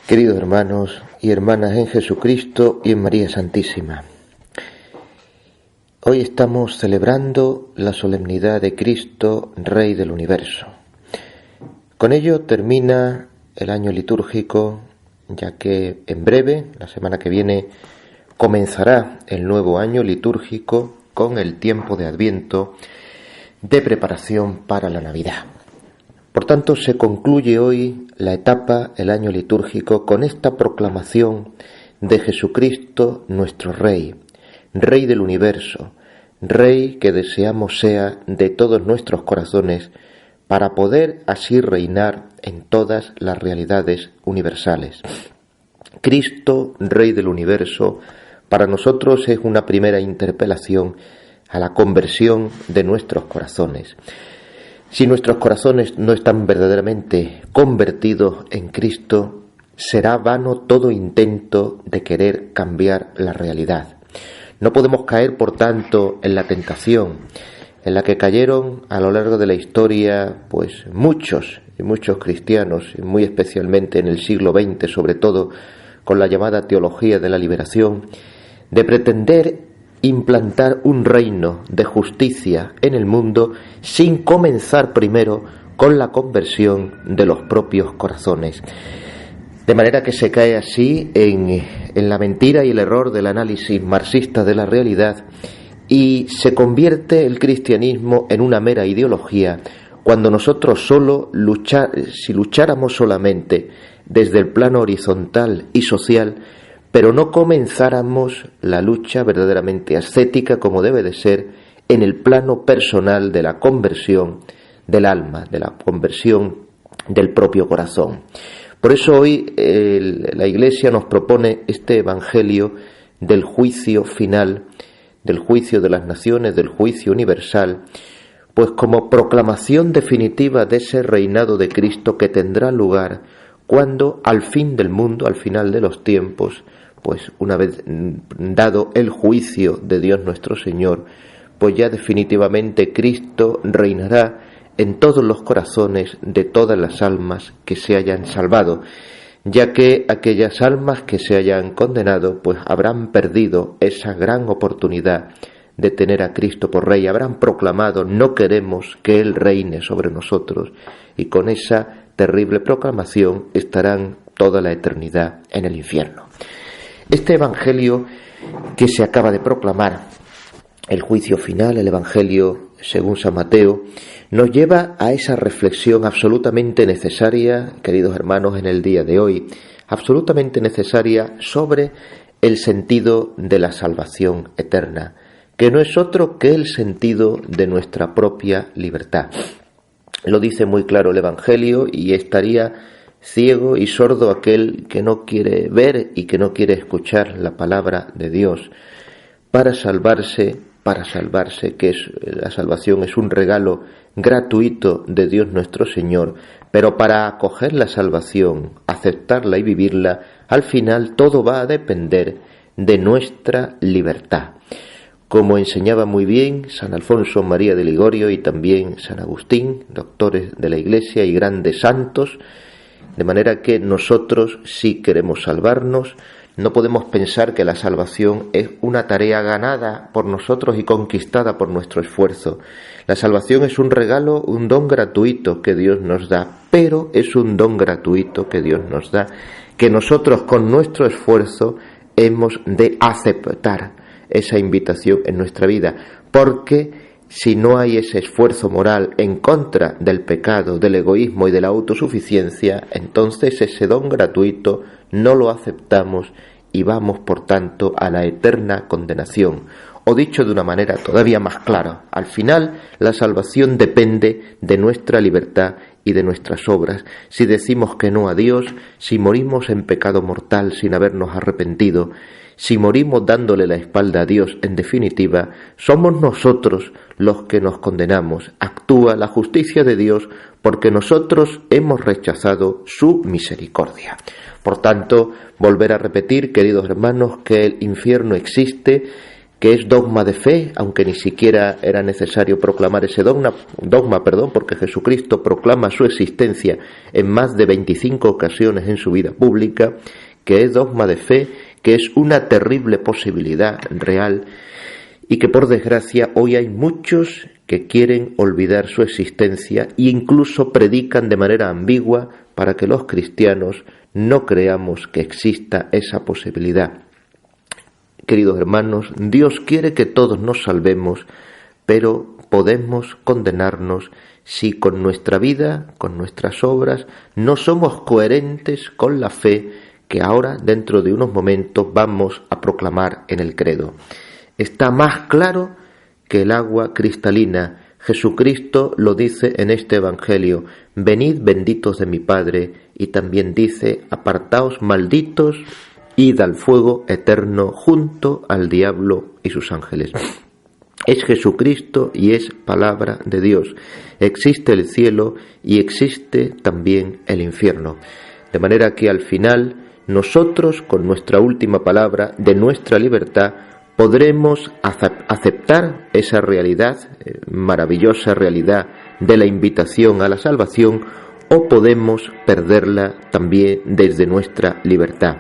Queridos hermanos y hermanas en Jesucristo y en María Santísima, hoy estamos celebrando la solemnidad de Cristo, Rey del Universo. Con ello termina el año litúrgico, ya que en breve, la semana que viene, comenzará el nuevo año litúrgico con el tiempo de Adviento de preparación para la Navidad. Por tanto, se concluye hoy la etapa, el año litúrgico, con esta proclamación de Jesucristo, nuestro Rey, Rey del universo, Rey que deseamos sea de todos nuestros corazones, para poder así reinar en todas las realidades universales. Cristo, Rey del universo, para nosotros es una primera interpelación a la conversión de nuestros corazones. Si nuestros corazones no están verdaderamente convertidos en Cristo, será vano todo intento de querer cambiar la realidad. No podemos caer, por tanto, en la tentación en la que cayeron a lo largo de la historia, pues muchos cristianos, y muy especialmente en el siglo XX, sobre todo con la llamada teología de la liberación, de pretender implantar un reino de justicia en el mundo sin comenzar primero con la conversión de los propios corazones. De manera que se cae así en la mentira y el error del análisis marxista de la realidad y se convierte el cristianismo en una mera ideología cuando nosotros si lucháramos solamente desde el plano horizontal y social, pero no comenzáramos la lucha verdaderamente ascética como debe de ser en el plano personal de la conversión del alma, de la conversión del propio corazón. Por eso hoy la Iglesia nos propone este Evangelio del juicio final, del juicio de las naciones, del juicio universal, pues como proclamación definitiva de ese reinado de Cristo que tendrá lugar cuando al fin del mundo, al final de los tiempos, pues una vez dado el juicio de Dios nuestro Señor, pues ya definitivamente Cristo reinará en todos los corazones de todas las almas que se hayan salvado, ya que aquellas almas que se hayan condenado, pues habrán perdido esa gran oportunidad de tener a Cristo por Rey, habrán proclamado: no queremos que Él reine sobre nosotros, y con esa terrible proclamación estarán toda la eternidad en el infierno. Este Evangelio que se acaba de proclamar, el juicio final, el Evangelio según San Mateo, nos lleva a esa reflexión absolutamente necesaria, queridos hermanos, en el día de hoy, absolutamente necesaria sobre el sentido de la salvación eterna, que no es otro que el sentido de nuestra propia libertad. Lo dice muy claro el Evangelio, y estaría ciego y sordo aquel que no quiere ver y que no quiere escuchar la palabra de Dios. Para salvarse, que la salvación es un regalo gratuito de Dios nuestro Señor, pero para acoger la salvación, aceptarla y vivirla, al final todo va a depender de nuestra libertad. Como enseñaba muy bien San Alfonso María de Ligorio y también San Agustín, doctores de la Iglesia y grandes santos, de manera que nosotros, si queremos salvarnos, no podemos pensar que la salvación es una tarea ganada por nosotros y conquistada por nuestro esfuerzo. La salvación es un regalo, un don gratuito que Dios nos da, pero es un don gratuito que Dios nos da, que nosotros con nuestro esfuerzo hemos de aceptar esa invitación en nuestra vida, porque si no hay ese esfuerzo moral en contra del pecado, del egoísmo y de la autosuficiencia, entonces ese don gratuito no lo aceptamos y vamos, por tanto, a la eterna condenación. O dicho de una manera todavía más clara, al final la salvación depende de nuestra libertad y de nuestras obras. Si decimos que no a Dios, si morimos en pecado mortal sin habernos arrepentido, si morimos dándole la espalda a Dios, en definitiva, somos nosotros los que nos condenamos. Actúa la justicia de Dios porque nosotros hemos rechazado su misericordia. Por tanto, volver a repetir, queridos hermanos, que el infierno existe, que es dogma de fe, aunque ni siquiera era necesario proclamar ese dogma, porque Jesucristo proclama su existencia en más de 25 ocasiones en su vida pública, que es dogma de fe, que es una terrible posibilidad real y que por desgracia hoy hay muchos que quieren olvidar su existencia e incluso predican de manera ambigua para que los cristianos no creamos que exista esa posibilidad. Queridos hermanos, Dios quiere que todos nos salvemos, pero podemos condenarnos si con nuestra vida, con nuestras obras, no somos coherentes con la fe que ahora, dentro de unos momentos, vamos a proclamar en el credo. Está más claro que el agua cristalina. Jesucristo lo dice en este Evangelio: venid benditos de mi Padre, y también dice: apartaos malditos, id al fuego eterno junto al diablo y sus ángeles. Es Jesucristo y es palabra de Dios. Existe el cielo y existe también el infierno. De manera que al final nosotros, con nuestra última palabra de nuestra libertad, podremos aceptar esa realidad, maravillosa realidad de la invitación a la salvación, o podemos perderla también desde nuestra libertad.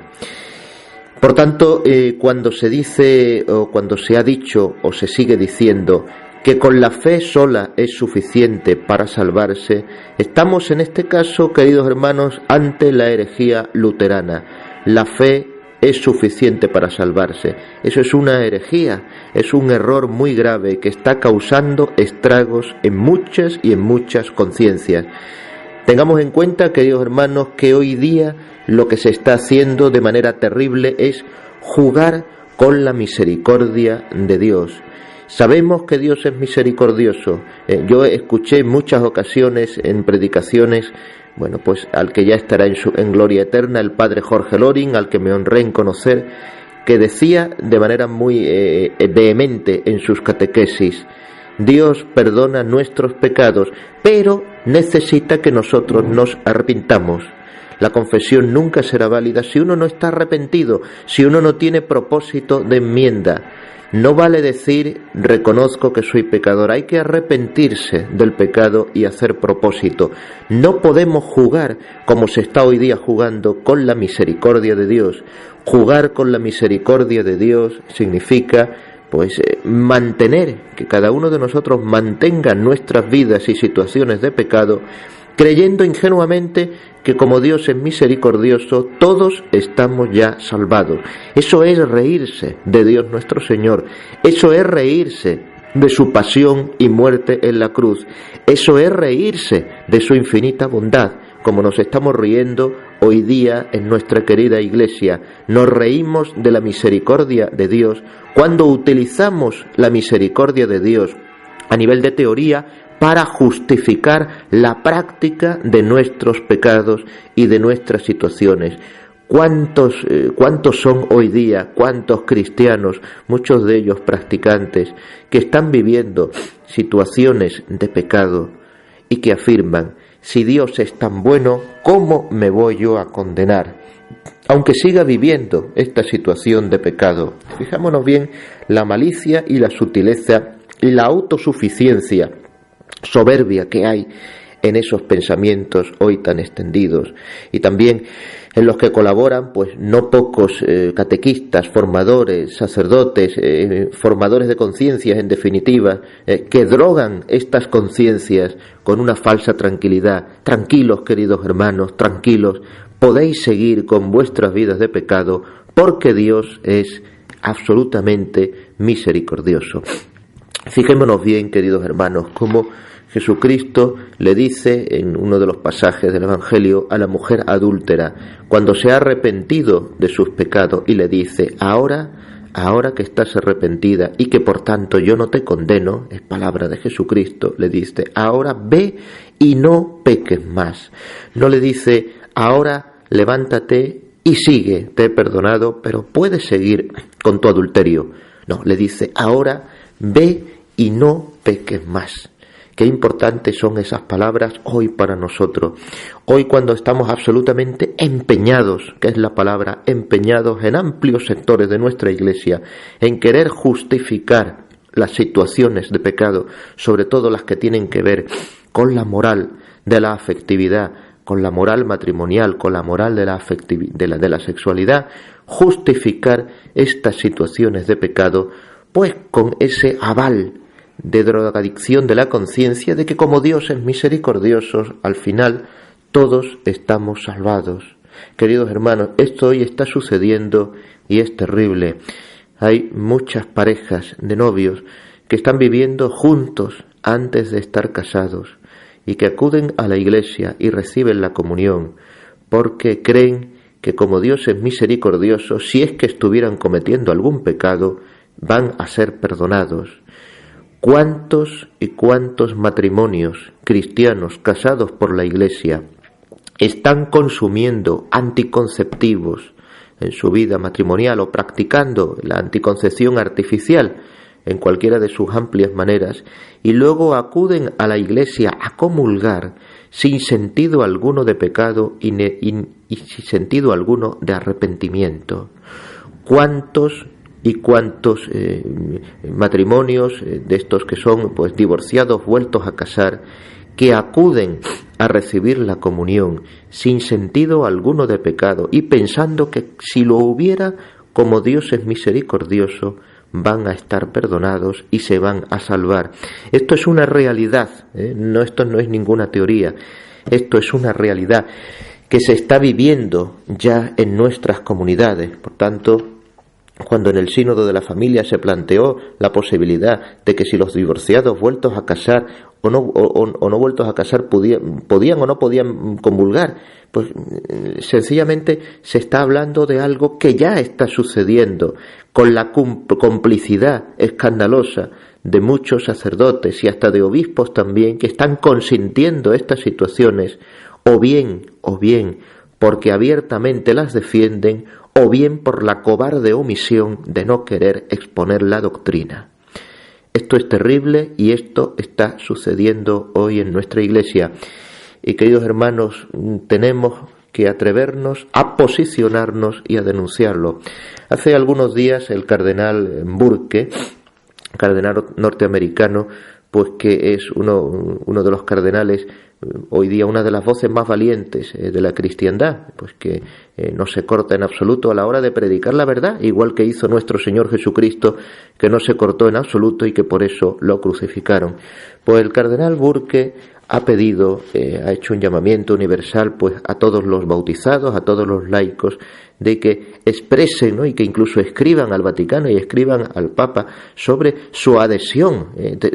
Por tanto, cuando se dice o cuando se ha dicho o se sigue diciendo que con la fe sola es suficiente para salvarse, estamos en este caso, queridos hermanos, ante la herejía luterana. La fe es suficiente para salvarse. Eso es una herejía, es un error muy grave que está causando estragos en muchas y en muchas conciencias. Tengamos en cuenta, queridos hermanos, que hoy día lo que se está haciendo de manera terrible es jugar con la misericordia de Dios. Sabemos que Dios es misericordioso. Yo escuché en muchas ocasiones en predicaciones, pues al que ya estará en gloria eterna, el padre Jorge Loring, al que me honré en conocer, que decía de manera muy vehemente en sus catequesis: Dios perdona nuestros pecados, pero necesita que nosotros nos arrepintamos. La confesión nunca será válida si uno no está arrepentido, si uno no tiene propósito de enmienda. No vale decir reconozco que soy pecador, hay que arrepentirse del pecado y hacer propósito. No podemos jugar como se está hoy día jugando con la misericordia de Dios. Jugar con la misericordia de Dios significa mantener, que cada uno de nosotros mantenga nuestras vidas y situaciones de pecado, creyendo ingenuamente que como Dios es misericordioso, todos estamos ya salvados. Eso es reírse de Dios nuestro Señor, eso es reírse de su pasión y muerte en la cruz, eso es reírse de su infinita bondad, como nos estamos riendo hoy día en nuestra querida Iglesia. Nos reímos de la misericordia de Dios cuando utilizamos la misericordia de Dios a nivel de teoría para justificar la práctica de nuestros pecados y de nuestras situaciones. ¿Cuántos son hoy día, cuántos cristianos, muchos de ellos practicantes, que están viviendo situaciones de pecado y que afirman: si Dios es tan bueno, ¿cómo me voy yo a condenar? Aunque siga viviendo esta situación de pecado. Fijámonos bien la malicia y la sutileza y la autosuficiencia soberbia que hay en esos pensamientos hoy tan extendidos, y también en los que colaboran no pocos catequistas, formadores, sacerdotes, formadores de conciencias, en definitiva, que drogan estas conciencias con una falsa tranquilidad. Tranquilos, queridos hermanos, tranquilos, podéis seguir con vuestras vidas de pecado, porque Dios es absolutamente misericordioso. Fijémonos bien, queridos hermanos, cómo Jesucristo le dice en uno de los pasajes del Evangelio a la mujer adúltera, cuando se ha arrepentido de sus pecados, y le dice: ahora que estás arrepentida y que por tanto yo no te condeno, es palabra de Jesucristo, le dice: ahora ve y no peques más. No le dice: ahora levántate y sigue, te he perdonado, pero puedes seguir con tu adulterio. No, le dice: ahora ve y no peques más. Qué importantes son esas palabras hoy para nosotros. Hoy, cuando estamos absolutamente empeñados, que es la palabra, empeñados en amplios sectores de nuestra Iglesia, en querer justificar las situaciones de pecado, sobre todo las que tienen que ver con la moral de la afectividad, con la moral matrimonial, con la moral de la sexualidad, justificar estas situaciones de pecado, pues con ese aval de drogadicción de la conciencia, de que como Dios es misericordioso, al final todos estamos salvados. Queridos hermanos, esto hoy está sucediendo y es terrible. Hay muchas parejas de novios que están viviendo juntos antes de estar casados y que acuden a la iglesia y reciben la comunión porque creen que como Dios es misericordioso, si es que estuvieran cometiendo algún pecado, van a ser perdonados. ¿Cuántos y cuántos matrimonios cristianos casados por la Iglesia están consumiendo anticonceptivos en su vida matrimonial o practicando la anticoncepción artificial en cualquiera de sus amplias maneras y luego acuden a la Iglesia a comulgar sin sentido alguno de pecado y sin sentido alguno de arrepentimiento? ¿Cuántos y cuántos matrimonios de estos que son pues divorciados vueltos a casar, que acuden a recibir la comunión sin sentido alguno de pecado y pensando que si lo hubiera, como Dios es misericordioso, van a estar perdonados y se van a salvar? Esto es una realidad, esto no es ninguna teoría, esto es una realidad que se está viviendo ya en nuestras comunidades. Por tanto, cuando en el sínodo de la familia se planteó la posibilidad de que si los divorciados vueltos a casar o no vueltos a casar podían o no podían comulgar, pues sencillamente se está hablando de algo que ya está sucediendo, con la complicidad escandalosa de muchos sacerdotes y hasta de obispos también, que están consintiendo estas situaciones, o bien porque abiertamente las defienden, o bien por la cobarde omisión de no querer exponer la doctrina. Esto es terrible y esto está sucediendo hoy en nuestra Iglesia. Y queridos hermanos, tenemos que atrevernos a posicionarnos y a denunciarlo. Hace algunos días el cardenal Burke, cardenal norteamericano, pues que es uno de los cardenales hoy día, una de las voces más valientes de la cristiandad, pues que no se corta en absoluto a la hora de predicar la verdad, igual que hizo nuestro Señor Jesucristo, que no se cortó en absoluto y que por eso lo crucificaron. Pues el cardenal Burke ha pedido, ha hecho un llamamiento universal pues a todos los bautizados, a todos los laicos, de que expresen, ¿no?, y que incluso escriban al Vaticano y escriban al Papa sobre su adhesión,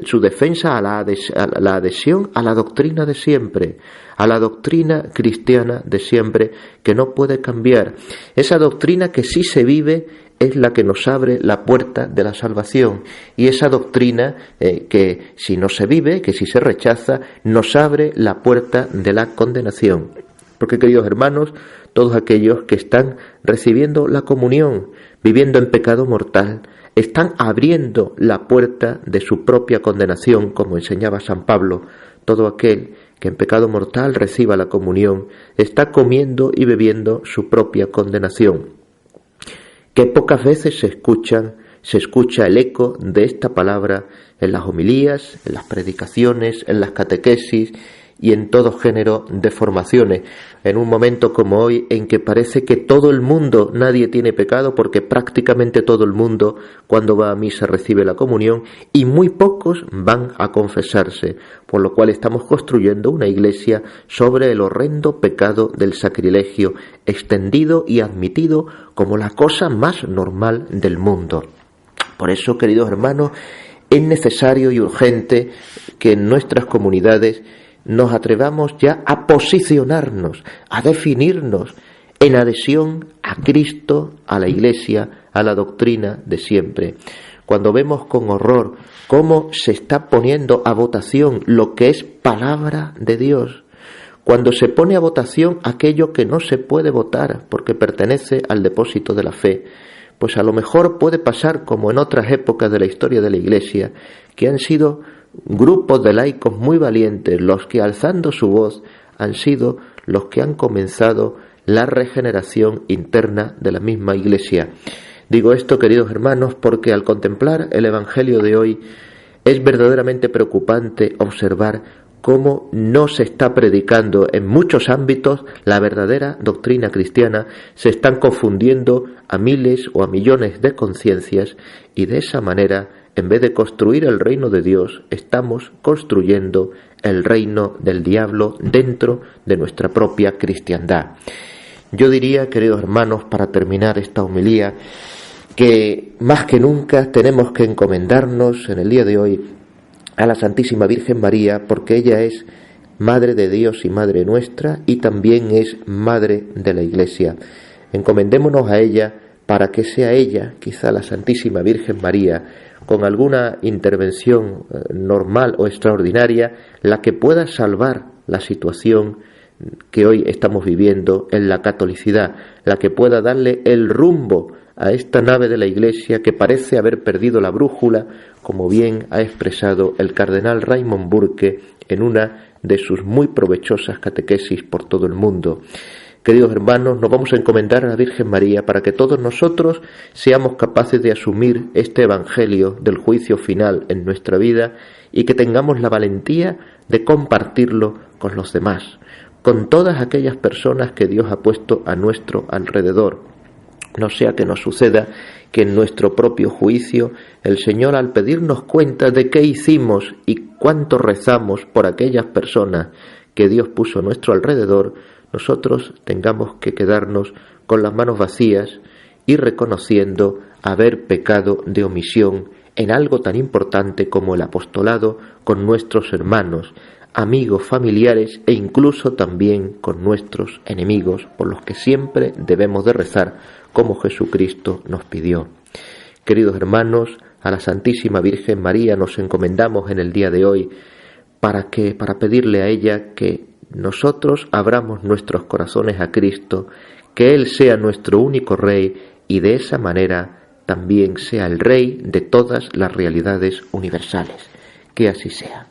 su defensa a la adhesión a la doctrina de siempre, a la doctrina cristiana de siempre, que no puede cambiar. Esa doctrina que sí se vive es la que nos abre la puerta de la salvación, y esa doctrina que si no se vive, que si se rechaza, nos abre la puerta de la condenación. Porque, queridos hermanos, todos aquellos que están recibiendo la comunión, viviendo en pecado mortal, están abriendo la puerta de su propia condenación, como enseñaba San Pablo. Todo aquel que en pecado mortal reciba la comunión está comiendo y bebiendo su propia condenación. Que pocas veces se escucha el eco de esta palabra en las homilías, en las predicaciones, en las catequesis y en todo género de formaciones, en un momento como hoy en que parece que todo el mundo, nadie tiene pecado, porque prácticamente todo el mundo cuando va a misa recibe la comunión y muy pocos van a confesarse, por lo cual estamos construyendo una iglesia sobre el horrendo pecado del sacrilegio, extendido y admitido como la cosa más normal del mundo. Por eso, queridos hermanos, es necesario y urgente que en nuestras comunidades nos atrevamos ya a posicionarnos, a definirnos en adhesión a Cristo, a la Iglesia, a la doctrina de siempre. Cuando vemos con horror cómo se está poniendo a votación lo que es palabra de Dios, cuando se pone a votación aquello que no se puede votar porque pertenece al depósito de la fe, pues a lo mejor puede pasar como en otras épocas de la historia de la Iglesia, que han sido grupos de laicos muy valientes los que, alzando su voz, han sido los que han comenzado la regeneración interna de la misma Iglesia. Digo esto, queridos hermanos, porque al contemplar el Evangelio de hoy es verdaderamente preocupante observar cómo no se está predicando en muchos ámbitos la verdadera doctrina cristiana. Se están confundiendo a miles o a millones de conciencias y de esa manera, en vez de construir el reino de Dios, estamos construyendo el reino del diablo dentro de nuestra propia cristiandad. Yo diría, queridos hermanos, para terminar esta homilía, que más que nunca tenemos que encomendarnos en el día de hoy a la Santísima Virgen María, porque ella es Madre de Dios y Madre nuestra, y también es Madre de la Iglesia. Encomendémonos a ella para que sea ella, quizá la Santísima Virgen María, con alguna intervención normal o extraordinaria, la que pueda salvar la situación que hoy estamos viviendo en la catolicidad, la que pueda darle el rumbo a esta nave de la Iglesia que parece haber perdido la brújula, como bien ha expresado el cardenal Raymond Burke en una de sus muy provechosas catequesis por todo el mundo. Queridos hermanos, nos vamos a encomendar a la Virgen María para que todos nosotros seamos capaces de asumir este Evangelio del juicio final en nuestra vida y que tengamos la valentía de compartirlo con los demás, con todas aquellas personas que Dios ha puesto a nuestro alrededor. No sea que nos suceda que en nuestro propio juicio el Señor, al pedirnos cuenta de qué hicimos y cuánto rezamos por aquellas personas que Dios puso a nuestro alrededor, nosotros tengamos que quedarnos con las manos vacías y reconociendo haber pecado de omisión en algo tan importante como el apostolado con nuestros hermanos, amigos, familiares e incluso también con nuestros enemigos, por los que siempre debemos de rezar como Jesucristo nos pidió. Queridos hermanos, a la Santísima Virgen María nos encomendamos en el día de hoy para pedirle a ella que nosotros abramos nuestros corazones a Cristo, que Él sea nuestro único Rey y de esa manera también sea el Rey de todas las realidades universales. Que así sea.